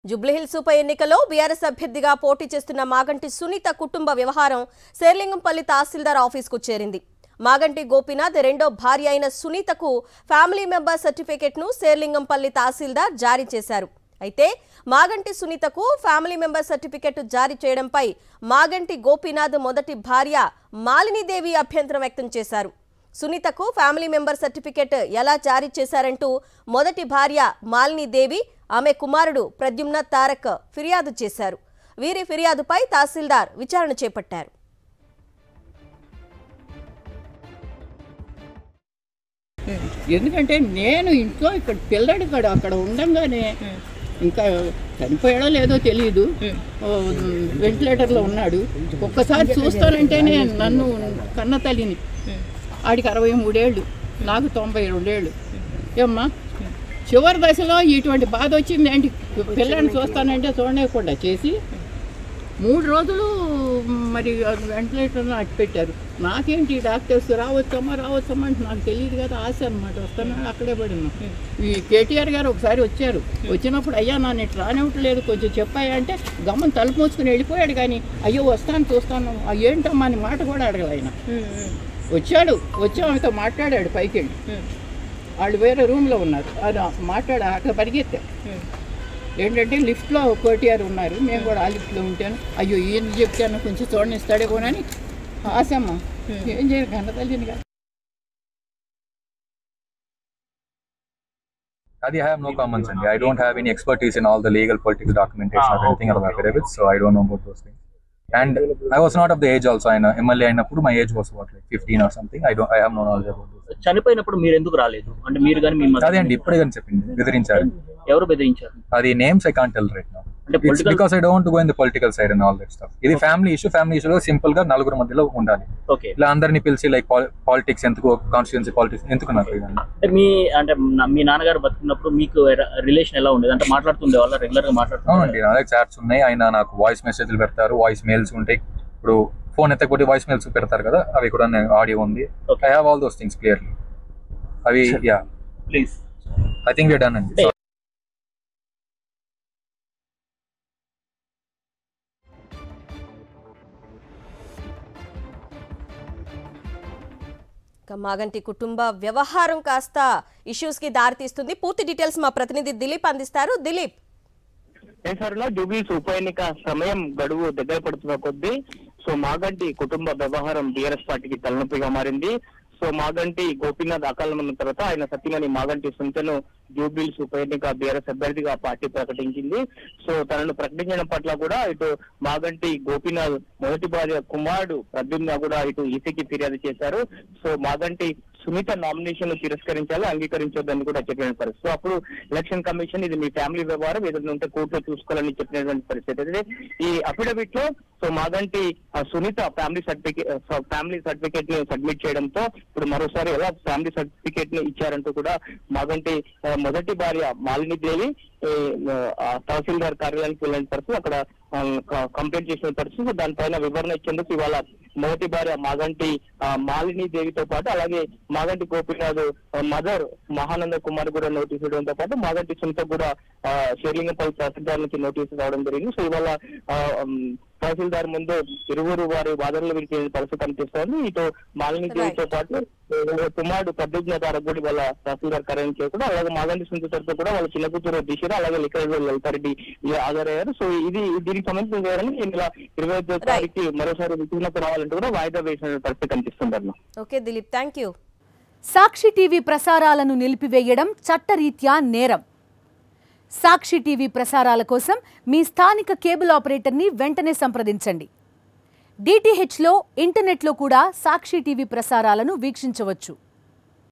జుబ్లీహిల్స్ ఉప ఎన్నికలో బీఆర్ఎస్ అభ్యర్థిగా పోటీ చేస్తున్న మాగంటి సునీత కుటుంబ వ్యవహారం శేర్లింగంపల్లి తహసీల్దార్ ఆఫీస్కు చేరింది. మాగంటి గోపీనాథ్ రెండో భార్య అయిన సునీతకు ఫ్యామిలీ మెంబర్ సర్టిఫికెట్ను శేర్లింగంపల్లి తహసీల్దార్ జారీ చేశారు. అయితే మాగంటి సునీతకు ఫ్యామిలీ మెంబర్ సర్టిఫికెట్ జారీ చేయడంపై మాగంటి గోపీనాథ్ మొదటి భార్య మాలినీదేవి అభ్యంతరం వ్యక్తం చేశారు. సునీతకు ఫ్యామిలీ మెంబర్ సర్టిఫికెట్ ఎలా జారీ చేశారంటూ మొదటి భార్య మాలినీదేవి, ఆమె కుమారుడు ప్రద్యుమ్న తారక్ ఫిర్యాదు చేశారు. వీరి ఫిర్యాదుపై తహసీల్దార్ విచారణ చేపట్టారు. ఎందుకంటే నేను ఇంట్లో ఇక్కడ పిల్లడు అక్కడ ఉండంగానే ఇంకా చనిపోయాడో లేదో తెలియదు, వెంటిలేటర్లో ఉన్నాడు. ఒక్కసారి చూస్తానంటేనే నన్ను కన్న తల్లిని, ఆడికి 63 ఏళ్ళు, నాకు 92 ఏళ్ళు. ఏమ్మా చివరి దశలో ఇటువంటి బాధ వచ్చింది ఏంటి, పిల్లని చూస్తానంటే చూడలేకుండా చేసి 3 రోజులు మరి వెంటిలేటర్లో అట్టి పెట్టారు. నాకేంటి డాక్టర్స్ రావచ్చమ్మా అంటే నాకు తెలియదు కదా, ఆశ అనమాట. వస్తాను అక్కడే పడినా. ఈ కేటీఆర్ గారు ఒకసారి వచ్చారు. వచ్చినప్పుడు అయ్యా నన్ను ఇటు రానివ్వట్లేదు, కొంచెం చెప్పాయా అంటే గమ్మని తలుపు మూసుకుని వెళ్ళిపోయాడు. కానీ అయ్యో వస్తాను చూస్తాను ఏంటమ్మా అని మాట కూడా అడగల ఆయన. వచ్చి ఆమెతో మాట్లాడాడు. పైకి వెళ్ళి వాళ్ళు వేరే రూమ్లో ఉన్నారు, అది అక్కడ పరిగెత్తా. ఏంటంటే లిఫ్ట్లో కేటీఆర్ ఉన్నారు, మేము కూడా ఆ లిఫ్ట్లో ఉంటాను. అయ్యో ఈయన చెప్తాను కొంచెం చూడనిస్తాడేమోనని ఆశమ్మ ఏం చేయరు గంట తల్లిని కాదు. I have no comments. I don't have any expertise in all the legal political documentation or anything about affidavits, so I don't know about those things. And I was not of the age also. I know MLA అయినప్పుడు my age was what, like 15 or something. I have no knowledge about this. చనిపోయినప్పుడు మీరు ఎందుకు రాలేదు అంటే మీరు గాని మీ అదే అండి ఇప్పుడే కానీ చెప్పింది, బెదిరించారు. ఎవరు బెదిరించారు? అది names I can't tell right now. It's because I don't want to go in the political side and all that stuff. ఇది ఫ్యామిలీ ఇష్యూలో సింపుల్ గా నలుగురు మధ్యలో ఉండాలి. ఇలా అందరినీ పిలిచి లైక్ పాలిటిక్స్ ఎందుకు, కాన్స్టిట్యుయెన్సీ పాలిటిక్స్ ఎందుకు నాకు మీ అంటే మీ నాన్నగారు బతుకున్నప్పుడు మీకు రిలేషన్ ఎలా ఉండేది? అంటే మాట్లాడుతుండే వాళ్ళ రెగ్యులర్ గా మాట్లాడుతున్నారు? అవునండి, నా దగ్గర చాట్స్ ఉన్నాయి. ఆయన నాకు వాయిస్ మెసేజ్లు పెడతారు, వాయిస్ మెయిల్స్ ఉంటాయి. ఇప్పుడు ఫోన్ ఎత్తకపోతే వాయిస్ మెయిల్స్ పెడతారు కదా, అవి కూడా ఆడియో ఉంది. I have all those things clearly. అవి yeah please I think we're done అండి. మాగంటి కుటుంబ వ్యవహారం కాస్త ఇష్యూస్ కి దారితీస్తుంది. పూర్తి డీటెయిల్స్ మా ప్రతినిధి దిలీప్ అందిస్తారు. దిలీప్, జూబ్లీహిల్స్ ఉప ఎన్నిక సమయం గడువు దగ్గర పడుతున్న కొద్దీ మాగంటి కుటుంబ వ్యవహారం బీఆర్ఎస్ పార్టీకి తలనొప్పిగా మారింది. మాగంటి గోపీనాథ్ అకాలం తర్వాత ఆయన సతీమణి మాగంటి సునీతను జూబ్లీహిల్స్ ఉప ఎన్నిక బీఆర్ఎస్ అభ్యర్థిగా పార్టీ ప్రకటించింది. తనను ప్రకటించడం పట్ల కూడా ఇటు మాగంటి గోపీనాథ్ మొదటి భార్య కుమారుడు ప్రద్యుమ్న కూడా ఇటు ఈసీకి ఫిర్యాదు చేశారు. మాగంటి సునీత నామినేషన్ తిరస్కరించాలి, అంగీకరించొద్దని కూడా చెప్పిన పరిస్థితి. అప్పుడు ఎలక్షన్ కమిషన్ ఇది మీ ఫ్యామిలీ వ్యవహారం, ఏదైనా ఉంటే కోర్టులో చూసుకోవాలని చెప్పినటువంటి పరిస్థితి. అయితే ఈ అఫిడవిట్ లో మాగంటి సునీత ఫ్యామిలీ సర్టిఫికేట్ ని సబ్మిట్ చేయడంతో ఇప్పుడు మరోసారి ఎలా ఫ్యామిలీ సర్టిఫికేట్ ని ఇచ్చారంటూ కూడా మాగంటి మొదటి భార్య మాలినీదేవి తహసీల్దార్ కార్యాలయానికి వెళ్ళిన పరిస్థితి, అక్కడ కంప్లైంట్ చేసిన పరిస్థితి. దానిపైన వివరణ ఇచ్చేందుకు ఇవాళ మొదటి భార్య మాగంటి మాలినీదేవితో పాటు అలాగే మాగంటి గోపీనాథ్ మదర్ మహానంద కుమార్ కూడా నోటీసు ఇవ్వడంతో పాటు మాగంటి సునీత కూడా శేర్లింగంపల్లి తహసీల్దార్ నుంచి నోటీసు రావడం జరిగింది. ఇవాళ తహసీల్దార్ ముందు ఇరువురు వారి వాదనలు వినిపించే పరిస్థితి కనిపిస్తోంది. ఇటు మాలినీదేవితో పాటు కుమారుడు ప్రద్యుమ్న తారక్ కూడా వాళ్ళ తహసీల్దార్ కార్యాలయం చేయకుండా, అలాగే మాగంటి సునీత తరఫు కూడా వాళ్ళ చిన్న కూతురు దిశ, అలాగే లిఖిత లలితారెడ్డి హాజరయ్యారు. ఇది దీనికి సంబంధించిన వివరణ ఈ నెల 25వ తారీఖు మరోసారి విచారణకు రావాలంటూ కూడా వాయిదా వేసిన పరిస్థితి కనిపిస్తుంది. Okay Dilip, thank you. Sakshi TV ప్రసారాలను నిలిపివేయడం చట్టరీత్యా నేరం. సాక్షి టీవీ ప్రసారాల కోసం మీ స్థానిక కేబుల్ ఆపరేటర్ని వెంటనే సంప్రదించండి. DTHలో ఇంటర్నెట్లో కూడా సాక్షి టీవీ ప్రసారాలను వీక్షించవచ్చు.